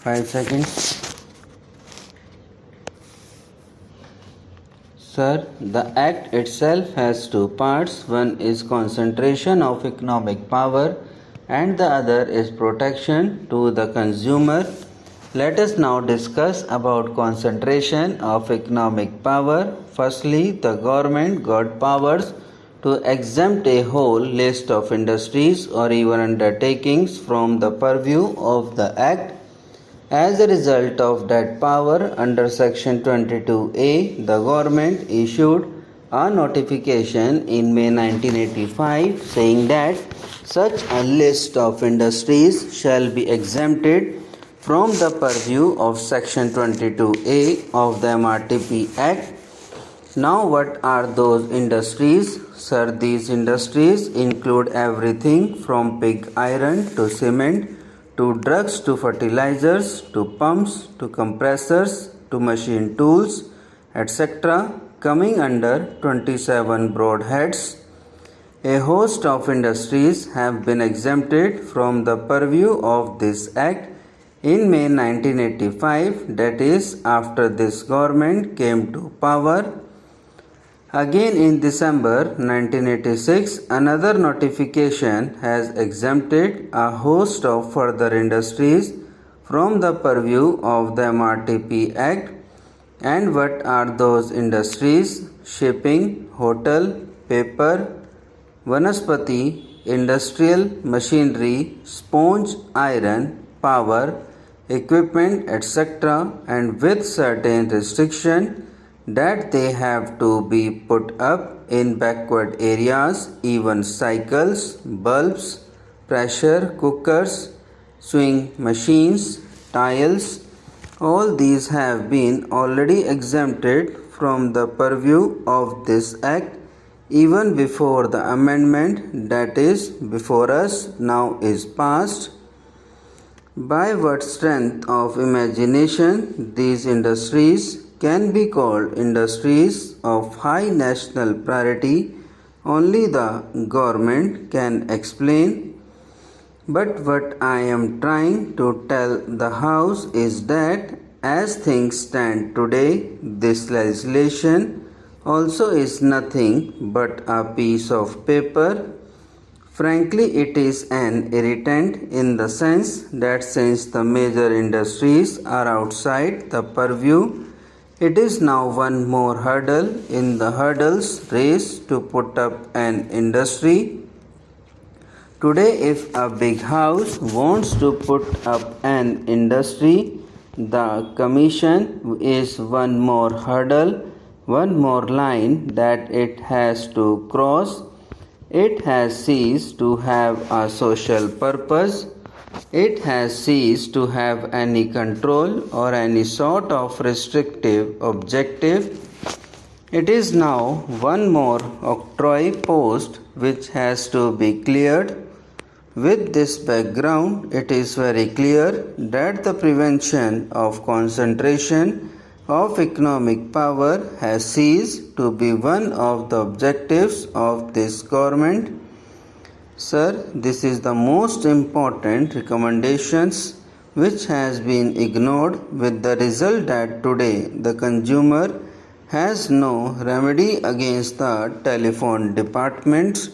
5 seconds. Sir, the Act itself has two parts. One is concentration of economic power and the other is protection to the consumer. Let us now discuss about concentration of economic power. Firstly, the government got powers to exempt a whole list of industries or even undertakings from the purview of the Act. As a result of that power, under Section 22A, the government issued a notification in May 1985 saying that such a list of industries shall be exempted from the purview of Section 22A of the MRTP Act. Now, what are those industries? Sir, these industries include everything from pig iron to cement, to drugs, to fertilizers, to pumps, to compressors, to machine tools, etc., coming under 27 broad heads. A host of industries have been exempted from the purview of this Act in May 1985, that is, after this government came to power. Again in December 1986, another notification has exempted a host of further industries from the purview of the MRTP Act. And what are those industries? Shipping, hotel, paper, vanaspati, industrial machinery, sponge iron, power, equipment, etc., and with certain restriction that they have to be put up in backward areas, even cycles, bulbs, pressure cookers, sewing machines, tiles. All these have been already exempted from the purview of this Act even before the amendment that is before us now is passed. By what strength of imagination these industries can be called industries of high national priority, only the government can explain. But what I am trying to tell the House is that as things stand today, this legislation also is nothing but a piece of paper. Frankly, it is an irritant in the sense that since the major industries are outside the purview, it is now one more hurdle in the hurdles race to put up an industry. Today, if a big house wants to put up an industry, the commission is one more hurdle, one more line that it has to cross. It has ceased to have a social purpose. It has ceased to have any control or any sort of restrictive objective. It is now one more octroi post which has to be cleared. With this background, it is very clear that the prevention of concentration of economic power has ceased to be one of the objectives of this government. Sir, this is the most important recommendations which has been ignored, with the result that today the consumer has no remedy against the telephone departments,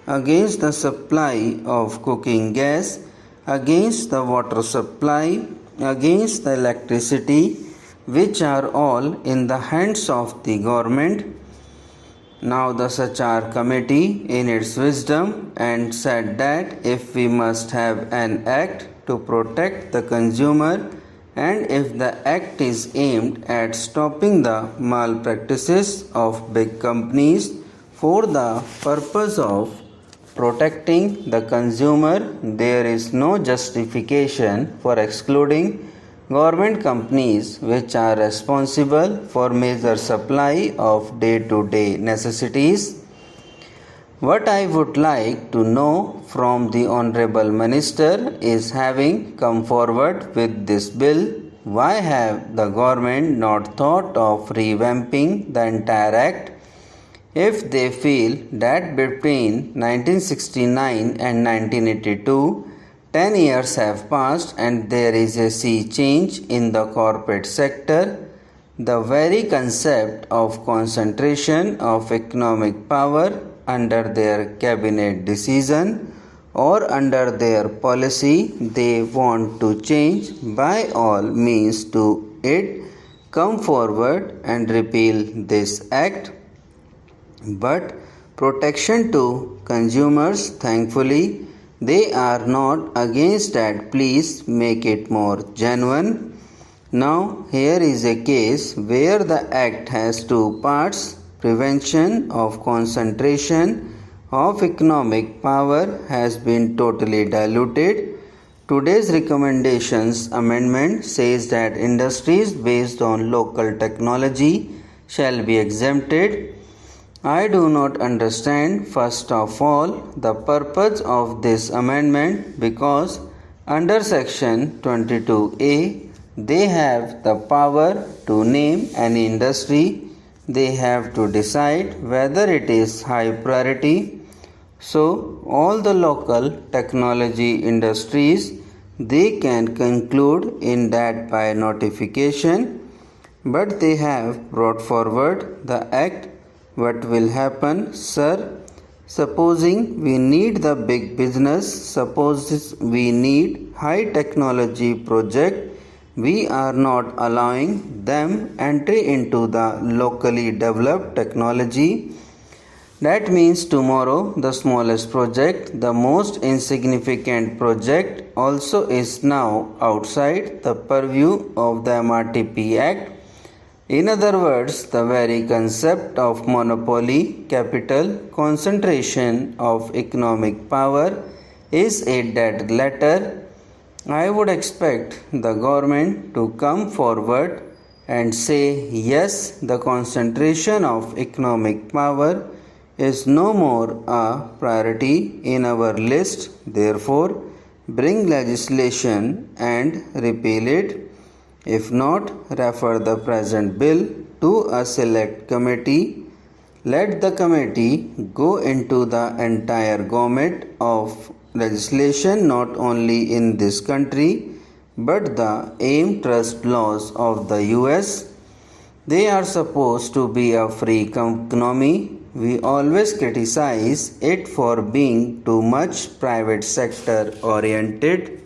against the supply of cooking gas, against the water supply, against the electricity, which are all in the hands of the government. Now the Sachar committee in its wisdom and said that if we must have an act to protect the consumer and if the act is aimed at stopping the malpractices of big companies for the purpose of protecting the consumer, there is no justification for excluding government companies which are responsible for major supply of day-to-day necessities. What I would like to know from the Honorable Minister is, having come forward with this bill, why have the government not thought of revamping the entire Act? If they feel that between 1969 and 1982 10 years have passed and there is a sea change in the corporate sector. The very concept of concentration of economic power under their cabinet decision or under their policy they want to change by all means to it, come forward and repeal this act. But protection to consumers, thankfully, they are not against that. Please make it more genuine. Now, here is a case where the act has two parts. Prevention of concentration of economic power has been totally diluted. Today's recommendations amendment says that industries based on local technology shall be exempted. I do not understand, first of all, the purpose of this amendment because under section 22A they have the power to name any industry. They have to decide whether it is high priority. So all the local technology industries they can conclude in that by notification, but they have brought forward the act. What will happen, sir? Supposing we need the big business, suppose we need high technology project, we are not allowing them entry into the locally developed technology. That means tomorrow the smallest project, the most insignificant project also is now outside the purview of the MRTP Act. In other words, the very concept of monopoly, capital, concentration of economic power is a dead letter. I would expect the government to come forward and say, yes, the concentration of economic power is no more a priority in our list. Therefore, bring legislation and repeal it. If not, refer the present bill to a select committee. Let the committee go into the entire gamut of legislation not only in this country but the AIM trust laws of the US. They are supposed to be a free economy. We always criticize it for being too much private sector oriented.